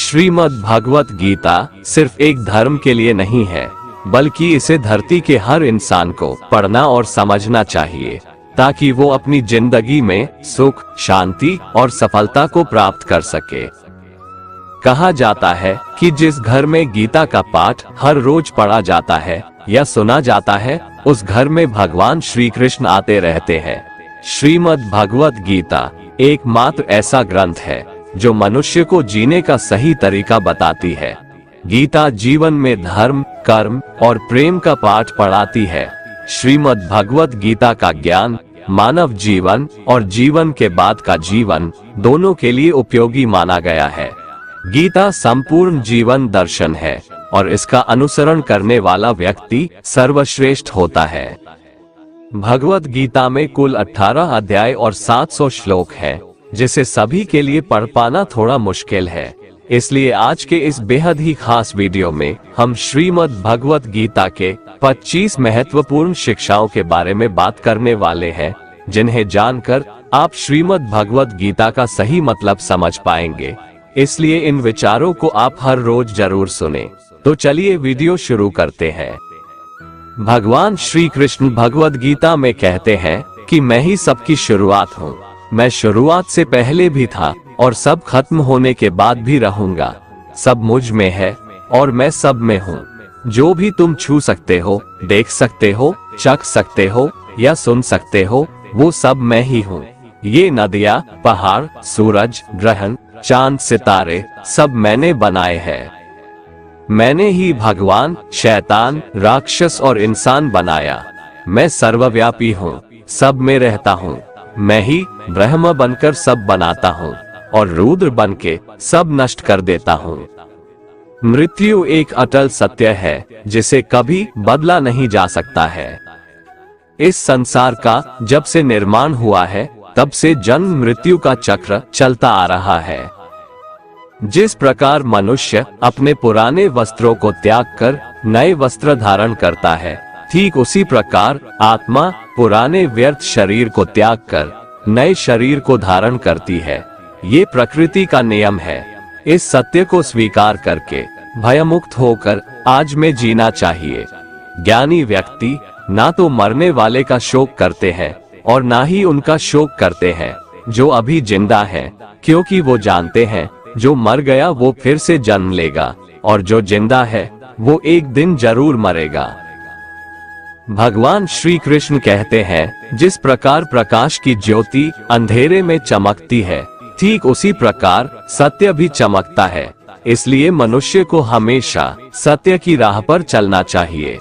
श्रीमद् भगवत गीता सिर्फ एक धर्म के लिए नहीं है, बल्कि इसे धरती के हर इंसान को पढ़ना और समझना चाहिए, ताकि वो अपनी जिंदगी में सुख, शांति और सफलता को प्राप्त कर सके। कहा जाता है कि जिस घर में गीता का पाठ हर रोज पढ़ा जाता है या सुना जाता है, उस घर में भगवान श्री कृष्ण आते रहते हैं। श्रीमद् भगवत गीता एकमात्र ऐसा ग्रंथ है जो मनुष्य को जीने का सही तरीका बताती है। गीता जीवन में धर्म, कर्म और प्रेम का पाठ पढ़ाती है। श्रीमद् भगवत गीता का ज्ञान मानव जीवन और जीवन के बाद का जीवन दोनों के लिए उपयोगी माना गया है। गीता संपूर्ण जीवन दर्शन है और इसका अनुसरण करने वाला व्यक्ति सर्वश्रेष्ठ होता है। भगवत गीता में कुल 18 अध्याय और 700 श्लोक हैं, जिसे सभी के लिए पढ़ पाना थोड़ा मुश्किल है। इसलिए आज के इस बेहद ही खास वीडियो में हम श्रीमद् भगवत गीता के 25 महत्वपूर्ण शिक्षाओं के बारे में बात करने वाले हैं, जिन्हें जानकर आप श्रीमद् भगवत गीता का सही मतलब समझ पाएंगे। इसलिए इन विचारों को आप हर रोज जरूर सुने। तो चलिए वीडियो शुरू करते हैं। भगवान श्री कृष्ण भगवत गीता में कहते हैं कि मैं ही सबकी शुरुआत हूँ। मैं शुरुआत से पहले भी था और सब खत्म होने के बाद भी रहूंगा। सब मुझ में है और मैं सब में हूँ। जो भी तुम छू सकते हो, देख सकते हो, चख सकते हो या सुन सकते हो, वो सब मैं ही हूँ। ये नदियाँ, पहाड़, सूरज, ग्रहण, चांद, सितारे सब मैंने बनाए हैं। मैंने ही भगवान, शैतान, राक्षस और इंसान बनाया। मैं सर्वव्यापी हूँ, सब में रहता हूँ। मैं ही ब्रह्म बनकर सब बनाता हूँ और रुद्र बनके सब नष्ट कर देता हूँ। मृत्यु एक अटल सत्य है जिसे कभी बदला नहीं जा सकता है। इस संसार का जब से निर्माण हुआ है, तब से जन्म मृत्यु का चक्र चलता आ रहा है। जिस प्रकार मनुष्य अपने पुराने वस्त्रों को त्याग कर नए वस्त्र धारण करता है, ठीक उसी प्रकार आत्मा पुराने व्यर्थ शरीर को त्याग कर नए शरीर को धारण करती है। ये प्रकृति का नियम है। इस सत्य को स्वीकार करके भयमुक्त होकर आज में जीना चाहिए। ज्ञानी व्यक्ति ना तो मरने वाले का शोक करते हैं और ना ही उनका शोक करते हैं जो अभी जिंदा है, क्योंकि वो जानते हैं जो मर गया वो फिर से जन्म लेगा और जो जिंदा है वो एक दिन जरूर मरेगा। भगवान श्री कृष्ण कहते हैं, जिस प्रकार प्रकाश की ज्योति अंधेरे में चमकती है, ठीक उसी प्रकार सत्य भी चमकता है। इसलिए मनुष्य को हमेशा सत्य की राह पर चलना चाहिए।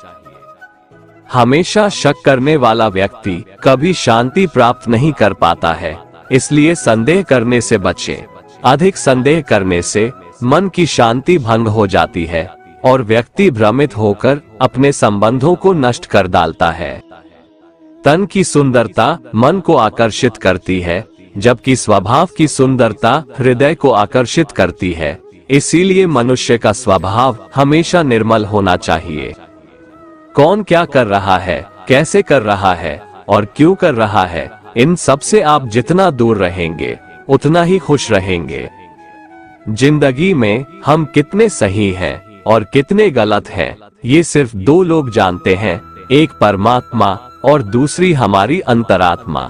हमेशा शक करने वाला व्यक्ति कभी शांति प्राप्त नहीं कर पाता है। इसलिए संदेह करने से बचें। अधिक संदेह करने से मन की शांति भंग हो जाती है और व्यक्ति भ्रमित होकर अपने संबंधों को नष्ट कर डालता है। तन की सुंदरता मन को आकर्षित करती है, जबकि स्वभाव की सुंदरता हृदय को आकर्षित करती है। इसीलिए मनुष्य का स्वभाव हमेशा निर्मल होना चाहिए। कौन क्या कर रहा है, कैसे कर रहा है और क्यों कर रहा है, इन सब से आप जितना दूर रहेंगे उतना ही खुश रहेंगे। जिंदगी में हम कितने सही हैं और कितने गलत हैं, ये सिर्फ दो लोग जानते हैं, एक परमात्मा और दूसरी हमारी अंतरात्मा।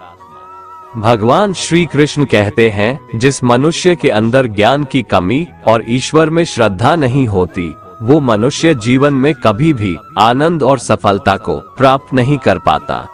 भगवान श्री कृष्ण कहते हैं, जिस मनुष्य के अंदर ज्ञान की कमी और ईश्वर में श्रद्धा नहीं होती, वो मनुष्य जीवन में कभी भी आनंद और सफलता को प्राप्त नहीं कर पाता।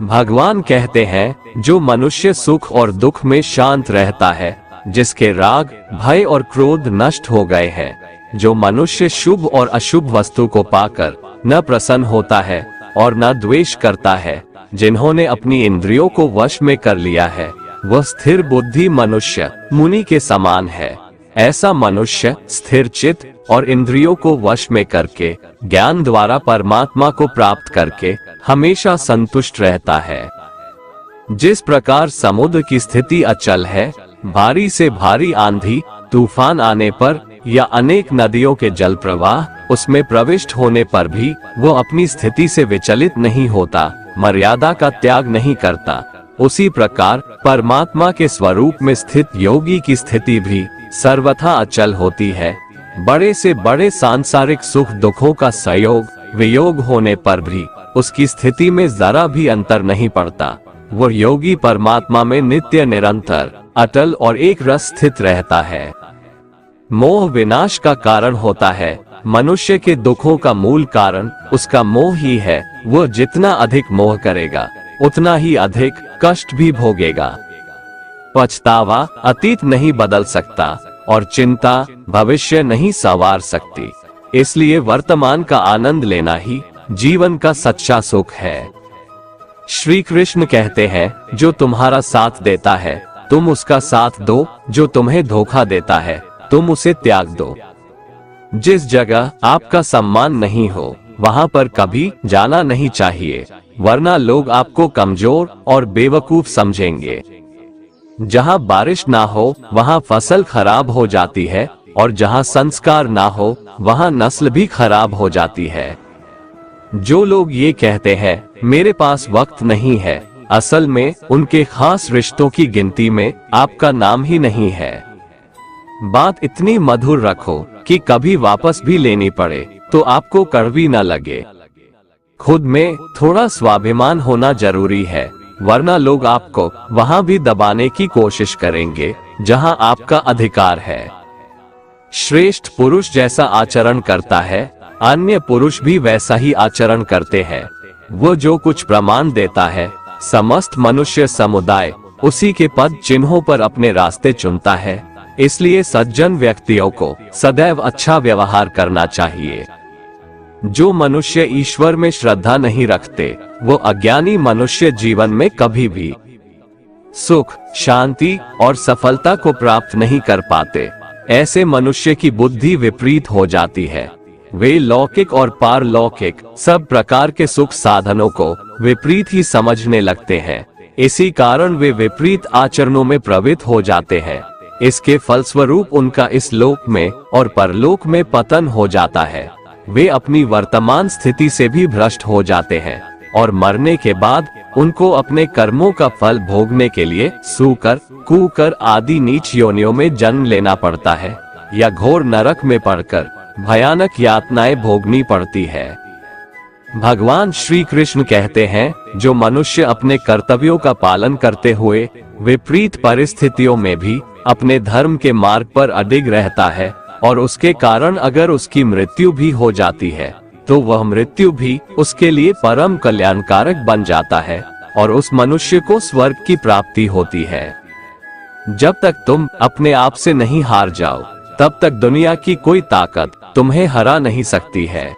भगवान कहते हैं, जो मनुष्य सुख और दुख में शांत रहता है, जिसके राग, भय और क्रोध नष्ट हो गए हैं, जो मनुष्य शुभ और अशुभ वस्तु को पाकर न प्रसन्न होता है और न द्वेष करता है, जिन्होंने अपनी इंद्रियों को वश में कर लिया है, वह स्थिर बुद्धि मनुष्य मुनि के समान है। ऐसा मनुष्य स्थिर चित्त और इंद्रियों को वश में करके ज्ञान द्वारा परमात्मा को प्राप्त करके हमेशा संतुष्ट रहता है। जिस प्रकार समुद्र की स्थिति अचल है, भारी से भारी आंधी तूफान आने पर या अनेक नदियों के जल प्रवाह उसमें प्रविष्ट होने पर भी वो अपनी स्थिति से विचलित नहीं होता, मर्यादा का त्याग नहीं करता, उसी प्रकार परमात्मा के स्वरूप में स्थित योगी की स्थिति भी सर्वथा अचल होती है। बड़े से बड़े सांसारिक सुख दुखों का संयोग वियोग होने पर भी उसकी स्थिति में जरा भी अंतर नहीं पड़ता। वो योगी परमात्मा में नित्य निरंतर अटल और एक रस स्थित रहता है। मोह विनाश का कारण होता है। मनुष्य के दुखों का मूल कारण उसका मोह ही है। वो जितना अधिक मोह करेगा उतना ही अधिक कष्ट भी भोगेगा। पछतावा अतीत नहीं बदल सकता और चिंता भविष्य नहीं संवार सकती। इसलिए वर्तमान का आनंद लेना ही जीवन का सच्चा सुख है। श्री कृष्ण कहते हैं, जो तुम्हारा साथ देता है तुम उसका साथ दो, जो तुम्हें धोखा देता है तुम उसे त्याग दो। जिस जगह आपका सम्मान नहीं हो वहां पर कभी जाना नहीं चाहिए, वरना लोग आपको कमजोर और बेवकूफ समझेंगे। जहां बारिश ना हो वहां फसल खराब हो जाती है और जहां संस्कार ना हो वहां नस्ल भी खराब हो जाती है। जो लोग ये कहते हैं मेरे पास वक्त नहीं है, असल में उनके खास रिश्तों की गिनती में आपका नाम ही नहीं है। बात इतनी मधुर रखो कि कभी वापस भी लेनी पड़े तो आपको कड़वी न लगे। खुद में थोड़ा स्वाभिमान होना जरूरी है, वरना लोग आपको वहां भी दबाने की कोशिश करेंगे जहां आपका अधिकार है। श्रेष्ठ पुरुष जैसा आचरण करता है अन्य पुरुष भी वैसा ही आचरण करते हैं। वो जो कुछ प्रमाण देता है समस्त मनुष्य समुदाय उसी के पद चिन्हों पर अपने रास्ते चुनता है। इसलिए सज्जन व्यक्तियों को सदैव अच्छा व्यवहार करना चाहिए। जो मनुष्य ईश्वर में श्रद्धा नहीं रखते वो अज्ञानी मनुष्य जीवन में कभी भी सुख शांति और सफलता को प्राप्त नहीं कर पाते। ऐसे मनुष्य की बुद्धि विपरीत हो जाती है। वे लौकिक और पारलौकिक सब प्रकार के सुख साधनों को विपरीत ही समझने लगते हैं। इसी कारण वे विपरीत आचरणों में प्रवृत्त हो जाते हैं। इसके फलस्वरूप उनका इस लोक में और परलोक में पतन हो जाता है। वे अपनी वर्तमान स्थिति से भी भ्रष्ट हो जाते हैं और मरने के बाद उनको अपने कर्मों का फल भोगने के लिए सूकर कुकर आदि नीच योनियों में जन्म लेना पड़ता है या घोर नरक में पड़कर भयानक यातनाएं भोगनी पड़ती है। भगवान श्री कृष्ण कहते हैं, जो मनुष्य अपने कर्तव्यों का पालन करते हुए विपरीत परिस्थितियों में भी अपने धर्म के मार्ग पर अडिग रहता है और उसके कारण अगर उसकी मृत्यु भी हो जाती है तो वह मृत्यु भी उसके लिए परम कल्याणकारक बन जाता है और उस मनुष्य को स्वर्ग की प्राप्ति होती है। जब तक तुम अपने आप से नहीं हार जाओ तब तक दुनिया की कोई ताकत तुम्हें हरा नहीं सकती है।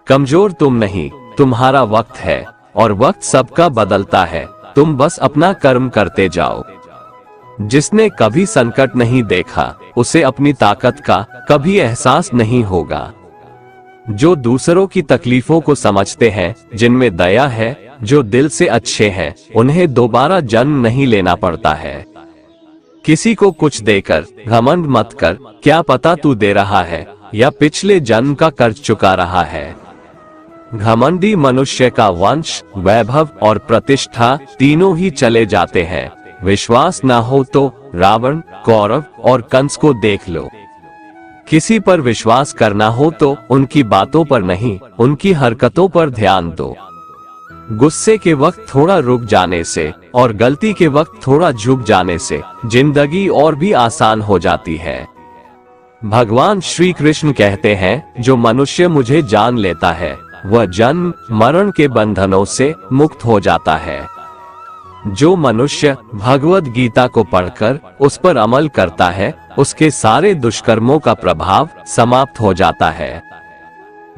कमजोर तुम नहीं, तुम्हारा वक्त है और वक्त सबका बदलता है। तुम बस अपना कर्म करते जाओ। जिसने कभी संकट नहीं देखा उसे अपनी ताकत का कभी एहसास नहीं होगा। जो दूसरों की तकलीफों को समझते हैं, जिनमें दया है, जो दिल से अच्छे हैं, उन्हें दोबारा जन्म नहीं लेना पड़ता है। किसी को कुछ देकर घमंड मत कर, क्या पता तू दे रहा है या पिछले जन्म का कर्ज चुका रहा है। घमंडी मनुष्य का वंश वैभव और प्रतिष्ठा तीनों ही चले जाते हैं। विश्वास न हो तो रावण कौरव और कंस को देख लो। किसी पर विश्वास करना हो तो उनकी बातों पर नहीं उनकी हरकतों पर ध्यान दो। गुस्से के वक्त थोड़ा रुक जाने से और गलती के वक्त थोड़ा झुक जाने से जिंदगी और भी आसान हो जाती है। भगवान श्री कृष्ण कहते हैं, जो मनुष्य मुझे जान लेता है वह जन्म मरण के बंधनों से मुक्त हो जाता है। जो मनुष्य भगवद गीता को पढ़कर उस पर अमल करता है उसके सारे दुष्कर्मों का प्रभाव समाप्त हो जाता है।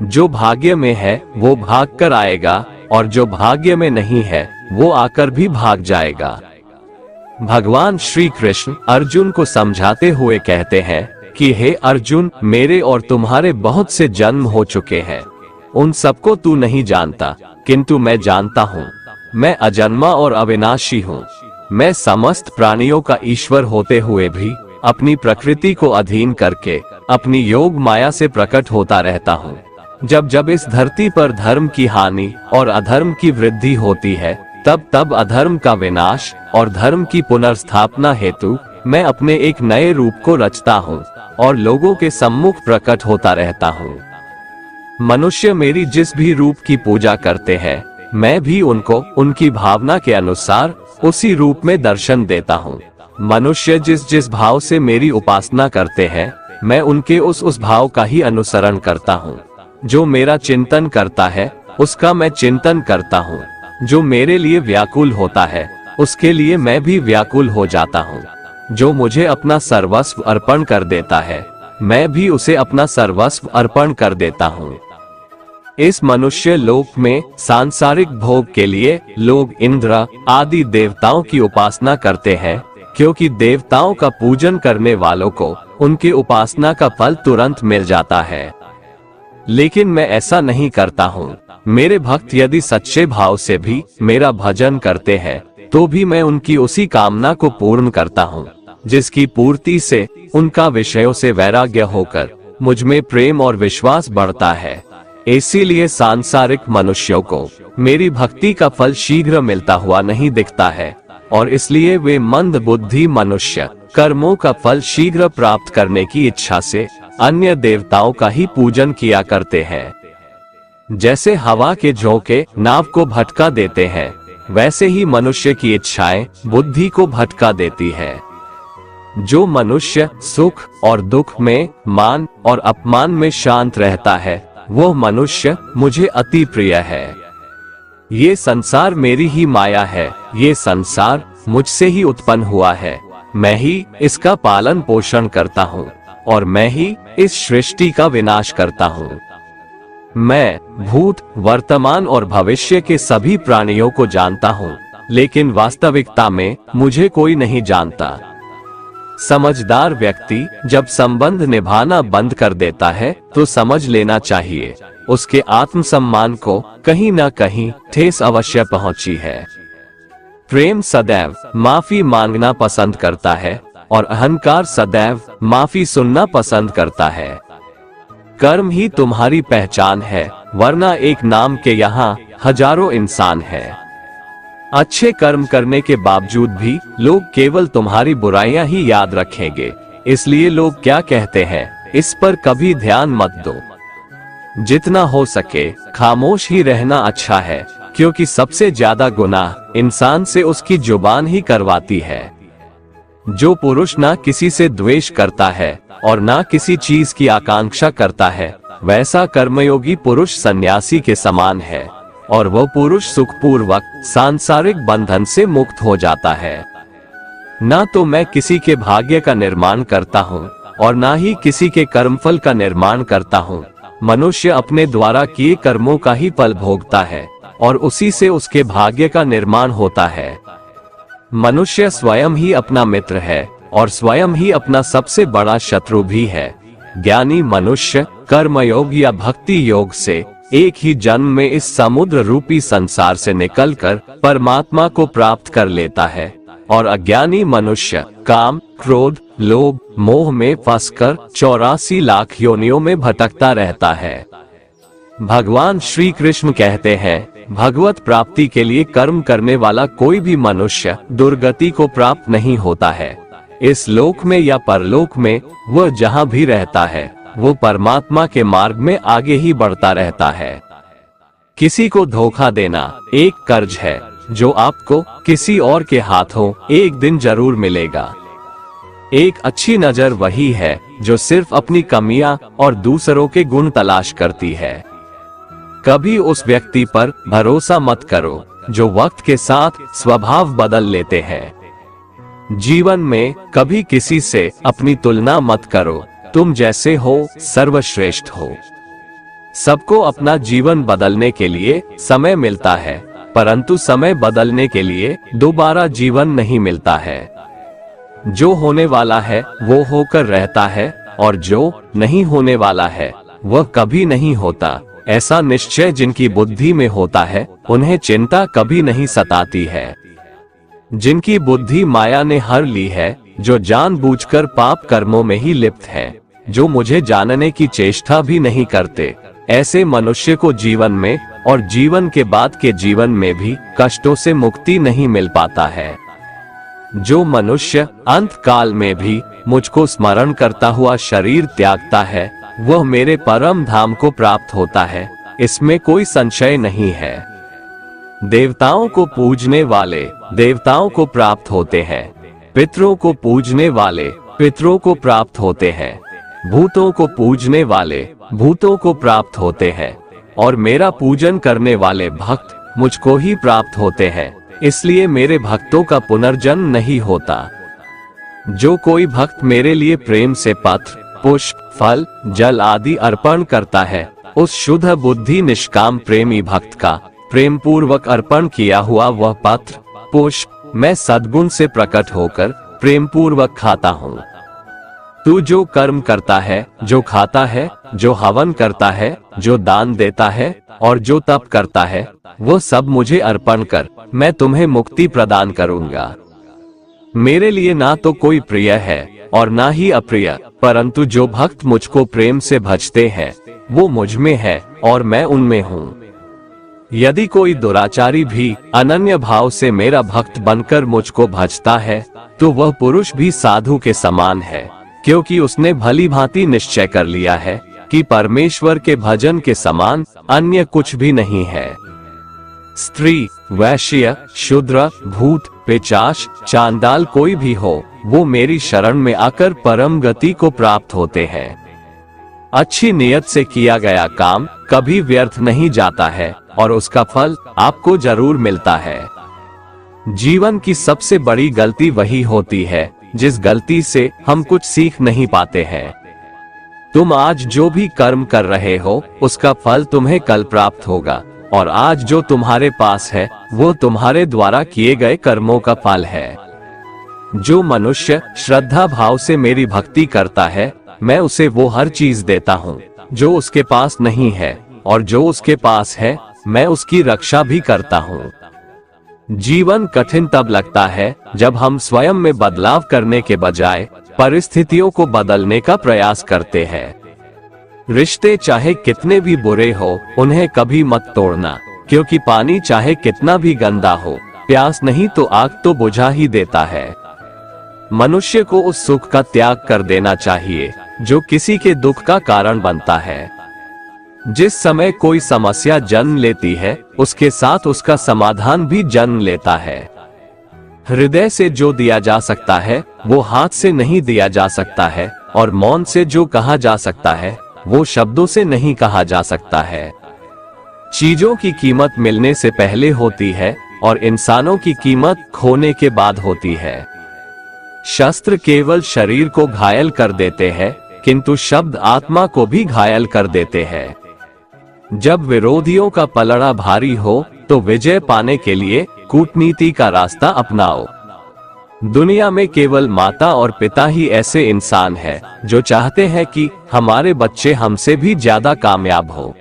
जो भाग्य में है वो भाग कर आएगा और जो भाग्य में नहीं है वो आकर भी भाग जाएगा। भगवान श्री कृष्ण अर्जुन को समझाते हुए कहते हैं कि हे अर्जुन, मेरे और तुम्हारे बहुत से जन्म हो चुके हैं। उन सबको तू नहीं जानता, किंतु मैं जानता हूँ। मैं अजन्मा और अविनाशी हूँ। मैं समस्त प्राणियों का ईश्वर होते हुए भी अपनी प्रकृति को अधीन करके अपनी योग माया से प्रकट होता रहता हूँ। जब जब इस धरती पर धर्म की हानि और अधर्म की वृद्धि होती है तब अधर्म का विनाश और धर्म की पुनर्स्थापना हेतु मैं अपने एक नए रूप को रचता हूँ और लोगों के सम्मुख प्रकट होता रहता हूँ। मनुष्य मेरी जिस भी रूप की पूजा करते हैं, मैं भी उनको उनकी भावना के अनुसार उसी रूप में दर्शन देता हूँ। मनुष्य जिस जिस भाव से मेरी उपासना करते हैं, मैं उनके उस भाव का ही अनुसरण करता हूँ। जो मेरा चिंतन करता है, उसका मैं चिंतन करता हूँ। जो मेरे लिए व्याकुल होता है, उसके लिए मैं भी व्याकुल हो जाता हूँ। जो मुझे अपना सर्वस्व अर्पण कर देता है, मैं भी उसे अपना सर्वस्व अर्पण कर देता हूँ। इस मनुष्य लोक में सांसारिक भोग के लिए लोग इंद्र आदि देवताओं की उपासना करते हैं, क्योंकि देवताओं का पूजन करने वालों को उनकी उपासना का फल तुरंत मिल जाता है। लेकिन मैं ऐसा नहीं करता हूँ। मेरे भक्त यदि सच्चे भाव से भी मेरा भजन करते हैं, तो भी मैं उनकी उसी कामना को पूर्ण करता हूँ, जिसकी पूर्ति से उनका विषयों से वैराग्य होकर मुझ में प्रेम और विश्वास बढ़ता है। इसीलिए सांसारिक मनुष्यों को मेरी भक्ति का फल शीघ्र मिलता हुआ नहीं दिखता है, और इसलिए वे मंद बुद्धि मनुष्य कर्मों का फल शीघ्र प्राप्त करने की इच्छा से अन्य देवताओं का ही पूजन किया करते हैं। जैसे हवा के झोंके नाव को भटका देते हैं, वैसे ही मनुष्य की इच्छाएं बुद्धि को भटका देती है। जो मनुष्य सुख और दुख में, मान और अपमान में शांत रहता है, वो मनुष्य मुझे अति प्रिय है। ये संसार मेरी ही माया है। ये संसार मुझसे ही उत्पन्न हुआ है। मैं ही इसका पालन पोषण करता हूँ और मैं ही इस सृष्टि का विनाश करता हूँ। मैं भूत, वर्तमान और भविष्य के सभी प्राणियों को जानता हूँ, लेकिन वास्तविकता में मुझे कोई नहीं जानता। समझदार व्यक्ति जब संबंध निभाना बंद कर देता है, तो समझ लेना चाहिए उसके आत्मसम्मान को कहीं न कहीं ठेस अवश्य पहुंची है। प्रेम सदैव माफी मांगना पसंद करता है और अहंकार सदैव माफी सुनना पसंद करता है। कर्म ही तुम्हारी पहचान है, वरना एक नाम के यहाँ हजारों इंसान हैं। अच्छे कर्म करने के बावजूद भी लोग केवल तुम्हारी बुराइयां ही याद रखेंगे, इसलिए लोग क्या कहते हैं इस पर कभी ध्यान मत दो। जितना हो सके खामोश ही रहना अच्छा है, क्योंकि सबसे ज्यादा गुनाह इंसान से उसकी जुबान ही करवाती है। जो पुरुष ना किसी से द्वेष करता है और ना किसी चीज की आकांक्षा करता है, वैसा कर्मयोगी पुरुष सन्यासी के समान है, और वह पुरुष सुखपूर्वक सांसारिक बंधन से मुक्त हो जाता है। ना तो मैं किसी के भाग्य का निर्माण करता हूँ और ना ही किसी के कर्मफल का निर्माण करता हूँ। मनुष्य अपने द्वारा किए कर्मों का ही फल भोगता है और उसी से उसके भाग्य का निर्माण होता है। मनुष्य स्वयं ही अपना मित्र है और स्वयं ही अपना सबसे बड़ा शत्रु भी है। ज्ञानी मनुष्य कर्मयोग या भक्ति योग से एक ही जन्म में इस समुद्र रूपी संसार से निकलकर परमात्मा को प्राप्त कर लेता है, और अज्ञानी मनुष्य काम, क्रोध, लोभ, मोह में फंसकर 84 लाख योनियों में भटकता रहता है। भगवान श्री कृष्ण कहते हैं, भगवत प्राप्ति के लिए कर्म करने वाला कोई भी मनुष्य दुर्गति को प्राप्त नहीं होता है। इस लोक में या परलोक में वह जहाँ भी रहता है, वो परमात्मा के मार्ग में आगे ही बढ़ता रहता है। किसी को धोखा देना एक कर्ज है, जो आपको किसी और के हाथों एक दिन जरूर मिलेगा। एक अच्छी नजर वही है जो सिर्फ अपनी कमियां और दूसरों के गुण तलाश करती है। कभी उस व्यक्ति पर भरोसा मत करो जो वक्त के साथ स्वभाव बदल लेते हैं। जीवन में कभी किसी से अपनी तुलना मत करो। तुम जैसे हो सर्वश्रेष्ठ हो। सबको अपना जीवन बदलने के लिए समय मिलता है, परंतु समय बदलने के लिए दोबारा जीवन नहीं मिलता है। जो होने वाला है वो होकर रहता है, और जो नहीं होने वाला है वह कभी नहीं होता। ऐसा निश्चय जिनकी बुद्धि में होता है, उन्हें चिंता कभी नहीं सताती है। जिनकी बुद्धि माया ने हर ली है, जो जानबूझकर पाप कर्मों में ही लिप्त हैं, जो मुझे जानने की चेष्टा भी नहीं करते, ऐसे मनुष्य को जीवन में और जीवन के बाद के जीवन में भी कष्टों से मुक्ति नहीं मिल पाता है। जो मनुष्य अंत काल में भी मुझको स्मरण करता हुआ शरीर त्यागता है, वह मेरे परम धाम को प्राप्त होता है, इसमें कोई संशय नहीं है। देवताओं को पूजने वाले देवताओं को प्राप्त होते हैं, पितरों को पूजने वाले पितरों को प्राप्त होते हैं, भूतों को पूजने वाले भूतों को प्राप्त होते हैं, और मेरा पूजन करने वाले भक्त मुझको ही प्राप्त होते हैं, इसलिए मेरे भक्तों का पुनर्जन्म नहीं होता। जो कोई भक्त मेरे लिए प्रेम से पत्र, पुष्प, फल, जल आदि अर्पण करता है, उस शुद्ध बुद्धि निष्काम प्रेमी भक्त का प्रेम पूर्वक अर्पण किया हुआ वह पत्र, पुष्प मैं सद्गुण से प्रकट होकर प्रेम पूर्वक खाता हूँ। तू जो कर्म करता है, जो खाता है, जो हवन करता है, जो दान देता है और जो तप करता है, वो सब मुझे अर्पण कर, मैं तुम्हें मुक्ति प्रदान करूंगा। मेरे लिए ना तो कोई प्रिय है और ना ही अप्रिय, परंतु जो भक्त मुझको प्रेम से भजते हैं वो मुझ में है और मैं उनमें हूँ। यदि कोई दुराचारी भी अनन्य भाव से मेरा भक्त बनकर मुझको भजता है, तो वह पुरुष भी साधु के समान है, क्योंकि उसने भली भांति निश्चय कर लिया है कि परमेश्वर के भजन के समान अन्य कुछ भी नहीं है। स्त्री, वैश्य, शूद्र, भूत, पिशाच, चांडाल कोई भी हो, वो मेरी शरण में आकर परम गति को प्राप्त होते हैं। अच्छी नियत से किया गया काम कभी व्यर्थ नहीं जाता है और उसका फल आपको जरूर मिलता है। जीवन की सबसे बड़ी गलती वही होती है जिस गलती से हम कुछ सीख नहीं पाते हैं। तुम आज जो भी कर्म कर रहे हो उसका फल तुम्हें कल प्राप्त होगा, और आज जो तुम्हारे पास है वो तुम्हारे द्वारा किए गए कर्मों का फल है। जो मनुष्य श्रद्धा भाव से मेरी भक्ति करता है, मैं उसे वो हर चीज देता हूँ जो उसके पास नहीं है, और जो उसके पास है मैं उसकी रक्षा भी करता हूँ। जीवन कठिन तब लगता है जब हम स्वयं में बदलाव करने के बजाय परिस्थितियों को बदलने का प्रयास करते हैं। रिश्ते चाहे कितने भी बुरे हो, उन्हें कभी मत तोड़ना, क्योंकि पानी चाहे कितना भी गंदा हो, प्यास नहीं तो आग तो बुझा ही देता है। मनुष्य को उस सुख का त्याग कर देना चाहिए जो किसी के दुख का कारण बनता है। जिस समय कोई समस्या जन्म लेती है, उसके साथ उसका समाधान भी जन्म लेता है। हृदय से जो दिया जा सकता है वो हाथ से नहीं दिया जा सकता है, और मौन से जो कहा जा सकता है वो शब्दों से नहीं कहा जा सकता है। चीजों की कीमत मिलने से पहले होती है और इंसानों की कीमत खोने के बाद होती है। शस्त्र केवल शरीर को घायल कर देते हैं, किंतु शब्द आत्मा को भी घायल कर देते हैं। जब विरोधियों का पलड़ा भारी हो तो विजय पाने के लिए कूटनीति का रास्ता अपनाओ। दुनिया में केवल माता और पिता ही ऐसे इंसान हैं जो चाहते हैं कि हमारे बच्चे हमसे भी ज्यादा कामयाब हो।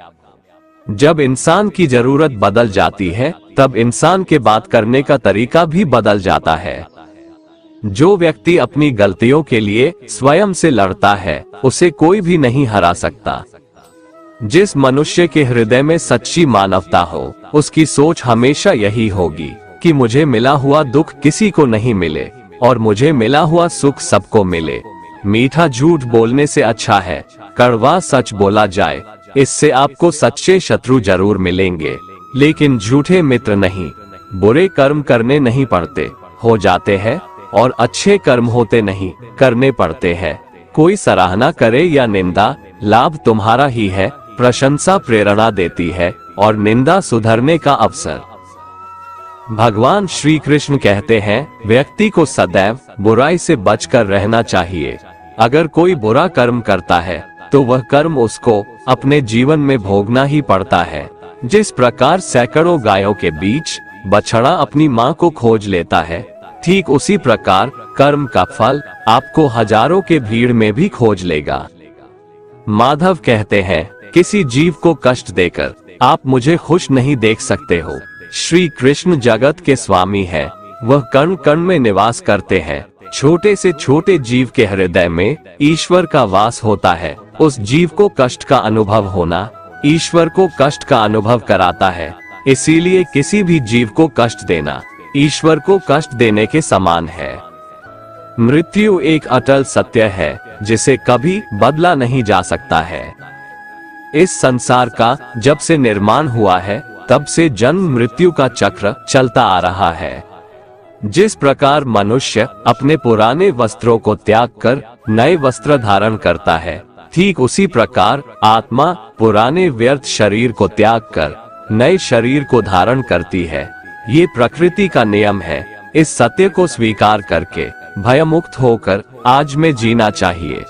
जब इंसान की जरूरत बदल जाती है, तब इंसान के बात करने का तरीका भी बदल जाता है। जो व्यक्ति अपनी गलतियों के लिए स्वयं से लड़ता है, उसे कोई भी नहीं हरा सकता। जिस मनुष्य के हृदय में सच्ची मानवता हो, उसकी सोच हमेशा यही होगी कि मुझे मिला हुआ दुख किसी को नहीं मिले और मुझे मिला हुआ सुख सबको मिले। मीठा झूठ बोलने से अच्छा है कड़वा सच बोला जाए, इससे आपको सच्चे शत्रु जरूर मिलेंगे, लेकिन झूठे मित्र नहीं। बुरे कर्म करने नहीं पड़ते, हो जाते हैं, और अच्छे कर्म होते नहीं, करने पड़ते हैं। कोई सराहना करे या निंदा, लाभ तुम्हारा ही है। प्रशंसा प्रेरणा देती है और निंदा सुधरने का अवसर। भगवान श्री कृष्ण कहते हैं, व्यक्ति को सदैव बुराई से बचकर रहना चाहिए। अगर कोई बुरा कर्म करता है तो वह कर्म उसको अपने जीवन में भोगना ही पड़ता है। जिस प्रकार सैकड़ों गायों के बीच बछड़ा अपनी माँ को खोज लेता है, ठीक उसी प्रकार कर्म का फल आपको हजारों के भीड़ में भी खोज लेगा। माधव कहते हैं, किसी जीव को कष्ट देकर आप मुझे खुश नहीं देख सकते हो। श्री कृष्ण जगत के स्वामी है, वह कण कण में निवास करते हैं। छोटे से छोटे जीव के हृदय में ईश्वर का वास होता है। उस जीव को कष्ट का अनुभव होना ईश्वर को कष्ट का अनुभव कराता है। इसीलिए किसी भी जीव को कष्ट देना ईश्वर को कष्ट देने के समान है। मृत्यु एक अटल सत्य है जिसे कभी बदला नहीं जा सकता है। इस संसार का जब से निर्माण हुआ है तब से जन्म मृत्यु का चक्र चलता आ रहा है। जिस प्रकार मनुष्य अपने पुराने वस्त्रों को त्याग कर नए वस्त्र धारण करता है, ठीक उसी प्रकार आत्मा पुराने व्यर्थ शरीर को त्याग कर नए शरीर को धारण करती है। ये प्रकृति का नियम है। इस सत्य को स्वीकार करके भयमुक्त होकर आज में जीना चाहिए।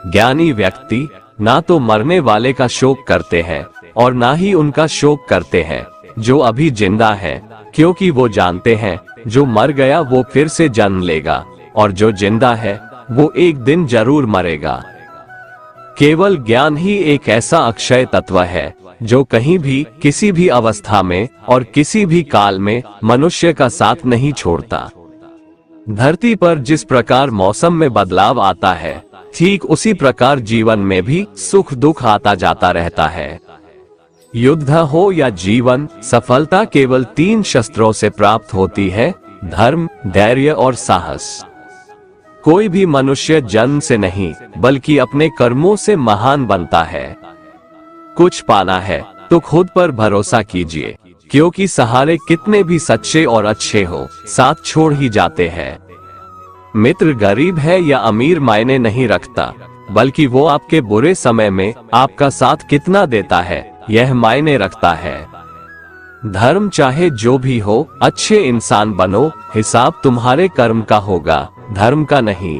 ज्ञानी व्यक्ति ना तो मरने वाले का शोक करते हैं और ना ही उनका शोक करते हैं जो अभी जिंदा है, क्योंकि वो जानते हैं जो मर गया वो फिर से जन्म लेगा और जो जिंदा है वो एक दिन जरूर मरेगा। केवल ज्ञान ही एक ऐसा अक्षय तत्व है जो कहीं भी किसी भी अवस्था में और किसी भी काल में मनुष्य का साथ नहीं छोड़ता। धरती पर जिस प्रकार मौसम में बदलाव आता है, ठीक उसी प्रकार जीवन में भी सुख दुख आता जाता रहता है। युद्ध हो या जीवन, सफलता केवल 3 शस्त्रों से प्राप्त होती है: धर्म, धैर्य और साहस। कोई भी मनुष्य जन्म से नहीं बल्कि अपने कर्मों से महान बनता है। कुछ पाना है तो खुद पर भरोसा कीजिए, क्योंकि सहारे कितने भी सच्चे और अच्छे हो, साथ छोड़ ही जाते हैं। मित्र गरीब है या अमीर मायने नहीं रखता, बल्कि वो आपके बुरे समय में आपका साथ कितना देता है यह मायने रखता है। धर्म चाहे जो भी हो, अच्छे इंसान बनो, हिसाब तुम्हारे कर्म का होगा, धर्म का नहीं।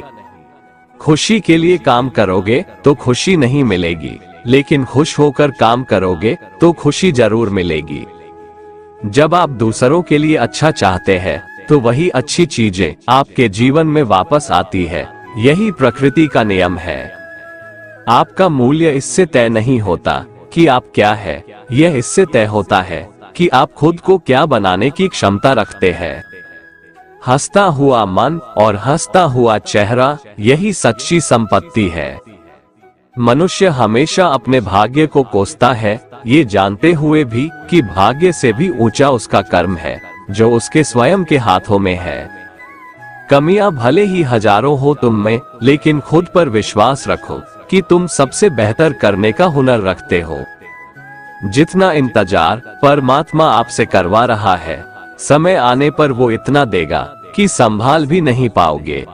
खुशी के लिए काम करोगे तो खुशी नहीं मिलेगी, लेकिन खुश होकर काम करोगे तो खुशी जरूर मिलेगी। जब आप दूसरों के लिए अच्छा चाहते हैं तो वही अच्छी चीजें आपके जीवन में वापस आती है। यही प्रकृति का नियम है। आपका मूल्य इससे तय नहीं होता कि आप क्या है, यह इससे तय होता है कि आप खुद को क्या बनाने की क्षमता रखते हैं। हंसता हुआ मन और हंसता हुआ चेहरा, यही सच्ची संपत्ति है। मनुष्य हमेशा अपने भाग्य को कोसता है, ये जानते हुए भी कि भाग्य से भी ऊंचा उसका कर्म है जो उसके स्वयं के हाथों में है। कमियां भले ही हजारों हो तुम में, लेकिन खुद पर विश्वास रखो कि तुम सबसे बेहतर करने का हुनर रखते हो। जितना इंतजार परमात्मा आपसे करवा रहा है, समय आने पर वो इतना देगा कि संभाल भी नहीं पाओगे।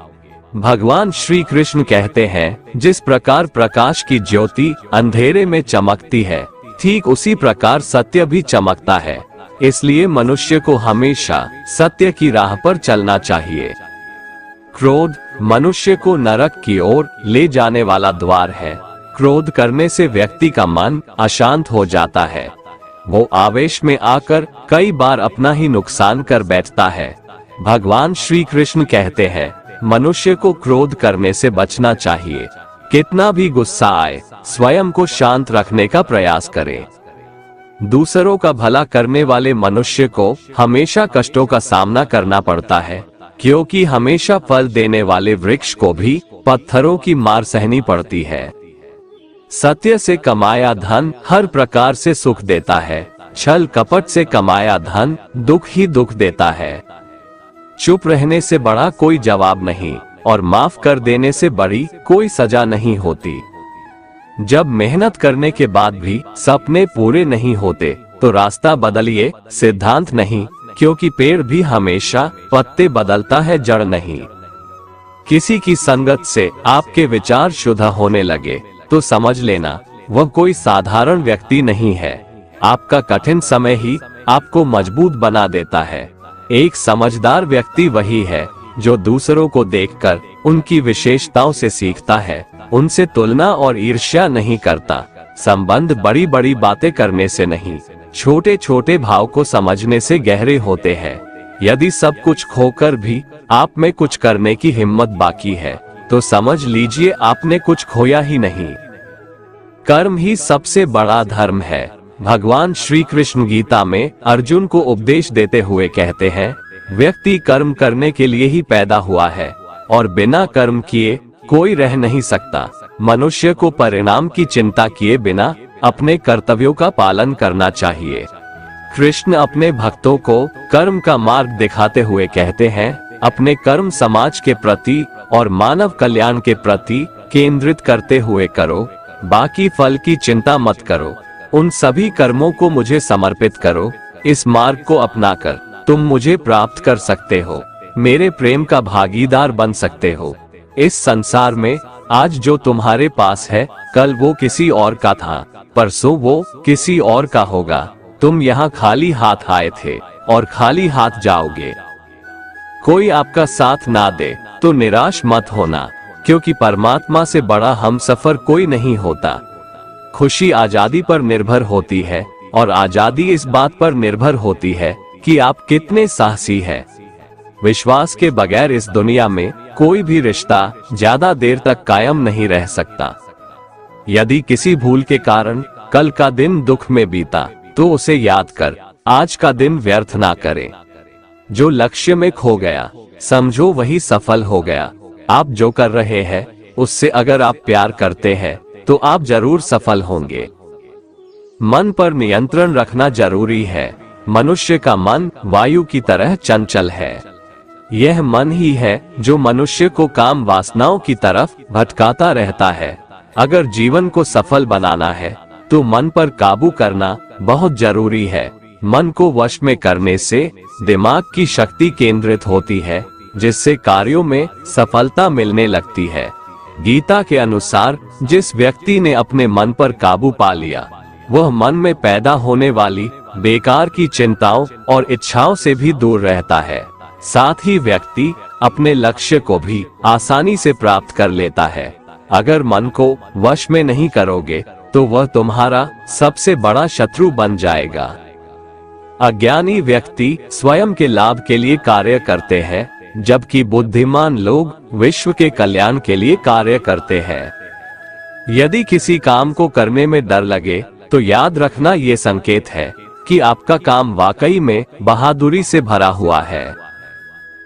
भगवान श्री कृष्ण कहते हैं, जिस प्रकार प्रकाश की ज्योति अंधेरे में चमकती है, ठीक उसी प्रकार सत्य भी चमकता है। इसलिए मनुष्य को हमेशा सत्य की राह पर चलना चाहिए। क्रोध मनुष्य को नरक की ओर ले जाने वाला द्वार है। क्रोध करने से व्यक्ति का मन अशांत हो जाता है। वो आवेश में आकर कई बार अपना ही नुकसान कर बैठता है। भगवान श्री कृष्ण कहते हैं, मनुष्य को क्रोध करने से बचना चाहिए। कितना भी गुस्सा आए, स्वयं को शांत रखने का प्रयास करें। दूसरों का भला करने वाले मनुष्य को हमेशा कष्टों का सामना करना पड़ता है, क्योंकि हमेशा फल देने वाले वृक्ष को भी पत्थरों की मार सहनी पड़ती है। सत्य से कमाया धन हर प्रकार से सुख देता है, छल कपट से कमाया धन दुख ही दुख देता है। चुप रहने से बड़ा कोई जवाब नहीं और माफ कर देने से बड़ी कोई सजा नहीं होती। जब मेहनत करने के बाद भी सपने पूरे नहीं होते तो रास्ता बदलिए, सिद्धांत नहीं, क्योंकि पेड़ भी हमेशा पत्ते बदलता है, जड़ नहीं। किसी की संगत से आपके विचार शुद्ध होने लगे तो समझ लेना वह कोई साधारण व्यक्ति नहीं है। आपका कठिन समय ही आपको मजबूत बना देता है। एक समझदार व्यक्ति वही है जो दूसरों को देखकर उनकी विशेषताओं से सीखता है, उनसे तुलना और ईर्ष्या नहीं करता। संबंध बड़ी बड़ी बातें करने से नहीं, छोटे छोटे भाव को समझने से गहरे होते हैं। यदि सब कुछ खोकर भी आप में कुछ करने की हिम्मत बाकी है तो समझ लीजिए आपने कुछ खोया ही नहीं। कर्म ही सबसे बड़ा धर्म है। भगवान श्री कृष्ण गीता में अर्जुन को उपदेश देते हुए कहते हैं, व्यक्ति कर्म करने के लिए ही पैदा हुआ है और बिना कर्म किए कोई रह नहीं सकता। मनुष्य को परिणाम की चिंता किए बिना अपने कर्तव्यों का पालन करना चाहिए। कृष्ण अपने भक्तों को कर्म का मार्ग दिखाते हुए कहते हैं, अपने कर्म समाज के प्रति और मानव कल्याण के प्रति केंद्रित करते हुए करो, बाकी फल की चिंता मत करो। उन सभी कर्मों को मुझे समर्पित करो। इस मार्ग को अपनाकर तुम मुझे प्राप्त कर सकते हो, मेरे प्रेम का भागीदार बन सकते हो। इस संसार में आज जो तुम्हारे पास है, कल वो किसी और का था, परसों वो किसी और का होगा। तुम यहाँ खाली हाथ आए थे और खाली हाथ जाओगे। कोई आपका साथ ना दे तो निराश मत होना, क्योंकि परमात्मा से बड़ा हमसफर कोई नहीं होता। खुशी आजादी पर निर्भर होती है और आजादी इस बात पर निर्भर होती है कि आप कितने साहसी हैं। विश्वास के बगैर इस दुनिया में कोई भी रिश्ता ज्यादा देर तक कायम नहीं रह सकता। यदि किसी भूल के कारण कल का दिन दुख में बीता, तो उसे याद कर आज का दिन व्यर्थ ना करें। जो लक्ष्य में खो गया, समझो वही सफल हो गया। आप जो कर रहे हैं, उससे अगर आप प्यार करते हैं, तो आप जरूर सफल होंगे। मन पर नियंत्रण रखना जरूरी है। मनुष्य का मन वायु की तरह चंचल है। यह मन ही है जो मनुष्य को काम वासनाओं की तरफ भटकाता रहता है। अगर जीवन को सफल बनाना है, तो मन पर काबू करना बहुत जरूरी है। मन को वश में करने से दिमाग की शक्ति केंद्रित होती है, जिससे कार्यों में सफलता मिलने लगती है। गीता के अनुसार जिस व्यक्ति ने अपने मन पर काबू पा लिया, वह मन में पैदा होने वाली बेकार की चिंताओं और इच्छाओं से भी दूर रहता है। साथ ही व्यक्ति अपने लक्ष्य को भी आसानी से प्राप्त कर लेता है। अगर मन को वश में नहीं करोगे, तो वह तुम्हारा सबसे बड़ा शत्रु बन जाएगा। अज्ञानी व्यक्ति स्वयं के लाभ के लिए कार्य करते हैं, जबकि बुद्धिमान लोग विश्व के कल्याण के लिए कार्य करते हैं। यदि किसी काम को करने में डर लगे, तो याद रखना ये संकेत है कि आपका काम वाकई में बहादुरी से भरा हुआ है।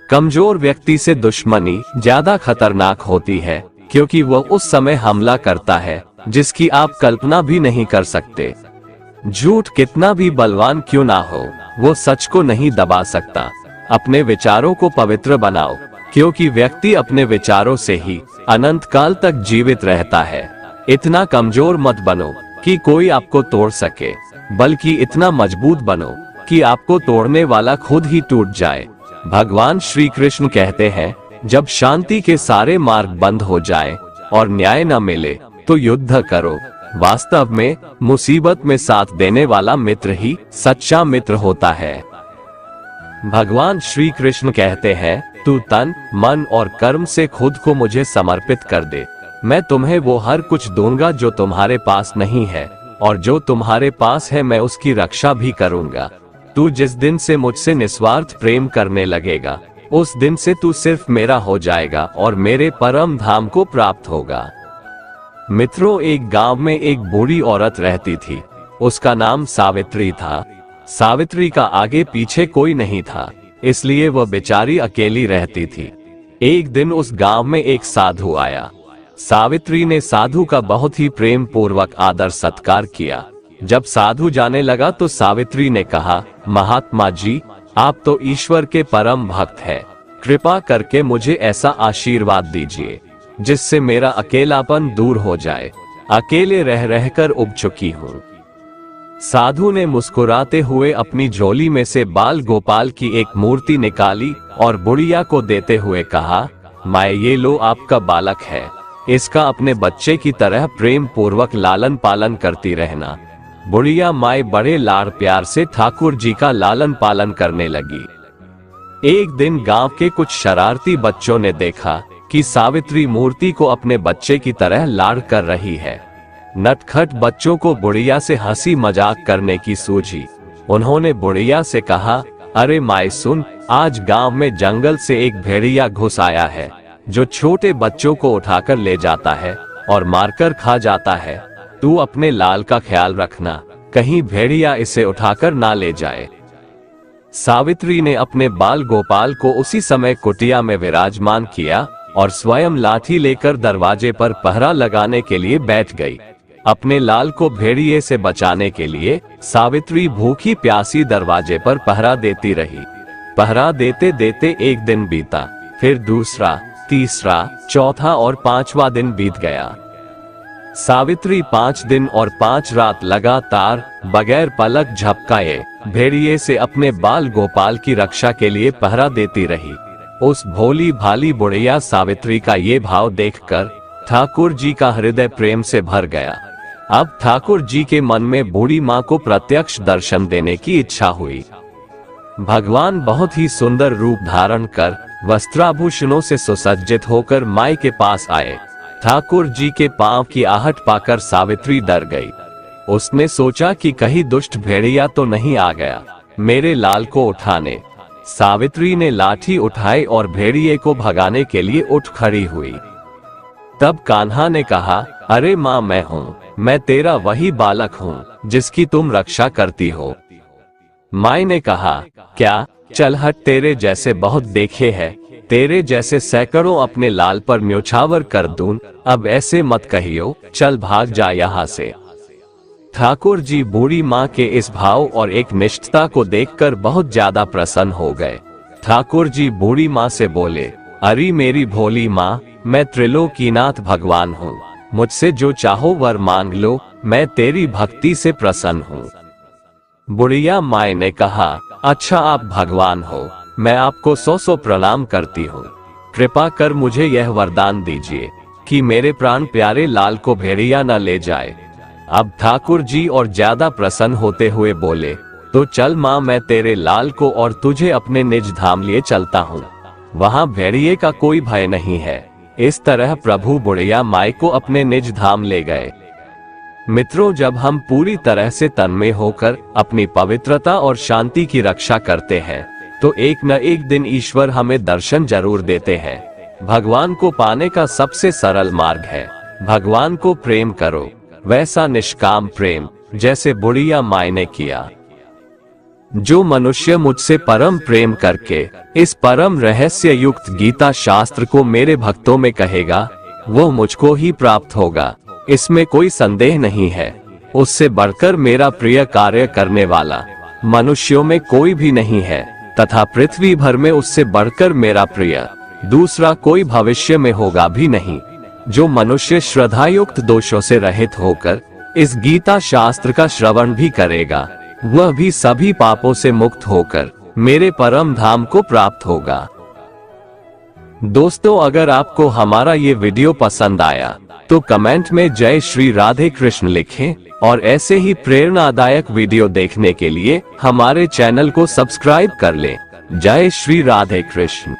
कमजोर व्यक्ति से दुश्मनी ज्यादा खतरनाक होती है, क्योंकि वह उस समय हमला करता है जिसकी आप कल्पना भी नहीं कर सकते। झूठ कितना भी बलवान क्यों ना हो, वो सच को नहीं दबा सकता। अपने विचारों को पवित्र बनाओ, क्योंकि व्यक्ति अपने विचारों से ही अनंत काल तक जीवित रहता है। इतना कमजोर मत बनो कि कोई आपको तोड़ सके, बल्कि इतना मजबूत बनो कि आपको तोड़ने वाला खुद ही टूट जाए। भगवान श्री कृष्ण कहते हैं, जब शांति के सारे मार्ग बंद हो जाएं और न्याय न मिले, तो युद्ध करो। वास्तव में मुसीबत में साथ देने वाला मित्र ही सच्चा मित्र होता है। भगवान श्री कृष्ण कहते हैं, तू तन, मन और कर्म से खुद को मुझे समर्पित कर दे। मैं तुम्हें वो हर कुछ दूंगा जो तुम्हारे पास नहीं है, और जो तुम्हारे पास है मैं उसकी रक्षा भी करूंगा। तू जिस दिन से मुझसे निस्वार्थ प्रेम करने लगेगा, उस दिन से तू सिर्फ मेरा हो जाएगा और मेरे परम धाम को प्राप्त होगा। मित्रों, एक गांव में एक बूढ़ी औरत रहती थी। उसका नाम सावित्री था। सावित्री का आगे पीछे कोई नहीं था, इसलिए वह बेचारी अकेली रहती थी। एक दिन उस गांव में एक साधु आया। सावित्री ने साधु का बहुत ही प्रेम पूर्वक आदर सत्कार किया। जब साधु जाने लगा तो सावित्री ने कहा, महात्मा जी, आप तो ईश्वर के परम भक्त हैं। कृपा करके मुझे ऐसा आशीर्वाद दीजिए जिससे मेरा अकेलापन दूर हो जाए। अकेले रह रहकर उब चुकी हूँ। साधु ने मुस्कुराते हुए अपनी झोली में से बाल गोपाल की एक मूर्ति निकाली और बुढ़िया को देते हुए कहा, माए, ये लो आपका बालक है। इसका अपने बच्चे की तरह प्रेम पूर्वक लालन पालन करती रहना। बुढ़िया माए बड़े लाड़ प्यार से ठाकुर जी का लालन पालन करने लगी। एक दिन गांव के कुछ शरारती बच्चों ने देखा कि सावित्री मूर्ति को अपने बच्चे की तरह लाड़ कर रही है। नटखट बच्चों को बुढ़िया से हंसी मजाक करने की सूझी। उन्होंने बुढ़िया से कहा, अरे माए सुन, आज गांव में जंगल से एक भेड़िया घुस आया है, जो छोटे बच्चों को उठाकर ले जाता है और मारकर खा जाता है। तू अपने लाल का ख्याल रखना, कहीं भेड़िया इसे उठाकर ना ले जाए। सावित्री ने अपने बाल गोपाल को उसी समय कुटिया में विराजमान किया और स्वयं लाठी लेकर दरवाजे पर पहरा लगाने के लिए बैठ गई। अपने लाल को भेड़िए से बचाने के लिए सावित्री भूखी प्यासी दरवाजे पर पहरा देती रही। पहरा देते देते एक दिन बीता, फिर दूसरा, तीसरा, चौथा और पांचवा दिन बीत गया। सावित्री 5 दिन और 5 रात लगातार बगैर पलक झपकाए भेड़िए से अपने बाल गोपाल की रक्षा के लिए पहरा देती रही। उस भोली भाली बुढ़िया सावित्री का ये भाव देखकर ठाकुर जी का हृदय प्रेम से भर गया। अब ठाकुर जी के मन में बूढ़ी माँ को प्रत्यक्ष दर्शन देने की इच्छा हुई। भगवान बहुत ही सुंदर रूप धारण कर वस्त्राभूषणों से सुसज्जित होकर माई के पास आए। ठाकुर जी के पांव की आहट पाकर सावित्री डर गई। उसने सोचा कि कहीं दुष्ट भेड़िया तो नहीं आ गया मेरे लाल को उठाने। सावित्री ने लाठी उठाई और भेड़िए को भगाने के लिए उठ खड़ी हुई। तब कान्हा ने कहा, अरे माँ मैं हूँ, मैं तेरा वही बालक हूँ जिसकी तुम रक्षा करती हो। माई ने कहा, क्या, चल हट, तेरे जैसे बहुत देखे हैं, तेरे जैसे सैकड़ों अपने लाल पर न्योछावर कर दूं, अब ऐसे मत कहियो, चल भाग जा यहाँ से। ठाकुर जी बूढ़ी माँ के इस भाव और एक निष्ठता को देखकर बहुत ज्यादा प्रसन्न हो गए। ठाकुर जी बूढ़ी माँ से बोले, अरे मेरी भोली माँ, मैं त्रिलोकीनाथ भगवान हूँ, मुझसे जो चाहो वर मांग लो, मैं तेरी भक्ति से प्रसन्न हूँ। बुढ़िया माई ने कहा, अच्छा आप भगवान हो, मैं आपको 100 प्रणाम करती हूँ। कृपा कर मुझे यह वरदान दीजिए कि मेरे प्राण प्यारे लाल को भेड़िया न ले जाए। अब ठाकुर जी और ज्यादा प्रसन्न होते हुए बोले, तो चल माँ, मैं तेरे लाल को और तुझे अपने निज धाम लिए चलता हूँ, वहाँ भेड़िए का कोई भय नहीं है। इस तरह प्रभु बुढ़िया माई को अपने निज धाम ले गए। मित्रों, जब हम पूरी तरह से तन्मय होकर अपनी पवित्रता और शांति की रक्षा करते हैं तो एक न एक दिन ईश्वर हमें दर्शन जरूर देते हैं। भगवान को पाने का सबसे सरल मार्ग है भगवान को प्रेम करो, वैसा निष्काम प्रेम जैसे बुढ़िया माई ने किया। जो मनुष्य मुझसे परम प्रेम करके इस परम रहस्य युक्त गीता शास्त्र को मेरे भक्तों में कहेगा, वो मुझको ही प्राप्त होगा, इसमें कोई संदेह नहीं है। उससे बढ़कर मेरा प्रिय कार्य करने वाला मनुष्यों में कोई भी नहीं है, तथा पृथ्वी भर में उससे बढ़कर मेरा प्रिय दूसरा कोई भविष्य में होगा भी नहीं। जो मनुष्य श्रद्धायुक्त दोषों से रहित होकर इस गीता शास्त्र का श्रवण भी करेगा, वह भी सभी पापों से मुक्त होकर मेरे परम धाम को प्राप्त होगा। दोस्तों, अगर आपको हमारा ये वीडियो पसंद आया तो कमेंट में जय श्री राधे कृष्ण लिखें और ऐसे ही प्रेरणादायक वीडियो देखने के लिए हमारे चैनल को सब्सक्राइब कर लें। जय श्री राधे कृष्ण।